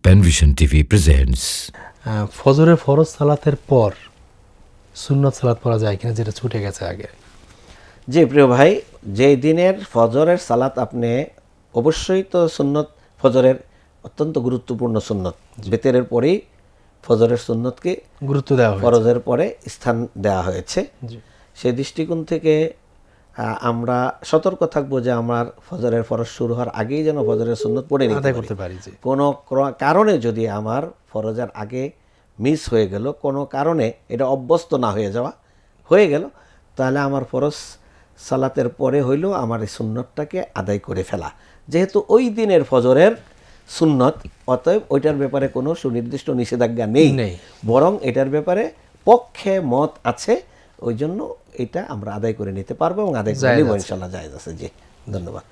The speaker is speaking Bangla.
Penvision TV presents. ফজরের ফরজ সালাতের পর সুন্নত সালাত পড়া যায় কিনা, যেটা ছুটে গেছে আগে? জি প্রিয় ভাই, যেই দিনের ফজরের সালাত আপনি অবশ্যই তো সুন্নত, ফজরের অত্যন্ত গুরুত্বপূর্ণ সুন্নত, বেতেরের পরেই ফজরের সুন্নতকে গুরুত্ব দেওয়া হয়। ফরজের পরে স্থান দেওয়া হয়েছে। জি। সেই দৃষ্টিকোণ থেকে আমরা সতর্ক থাকবো যে আমার ফজরের ফরজ শুরু হওয়ার আগেই যেন ফজরের সুন্নত পড়ে নিতে আদায় পারি। করতে পারি। জি। কোনো কারণে যদি আমার ফরজের আগে মিস হয়ে গেল, কোনো কারণে এটা অভ্যস্ত না হয়ে গেল, তাহলে আমার ফরজ সালাতের পরে হইলেও আমার এই সুন্নতটাকে আদায় করে ফেলা, যেহেতু ওই দিনের ফজরের সুন্নত, অতএব ওইটার ব্যাপারে কোনো সুনির্দিষ্ট নিষেধাজ্ঞা নেই, বরং এটার ব্যাপারে পক্ষে মত আছে। ওই জন্য এটা আমরা আদায় করে নিতে পারবো এবং আদায় করে নিব ইনশাআল্লাহ, জায়েজ আছে। জি, ধন্যবাদ।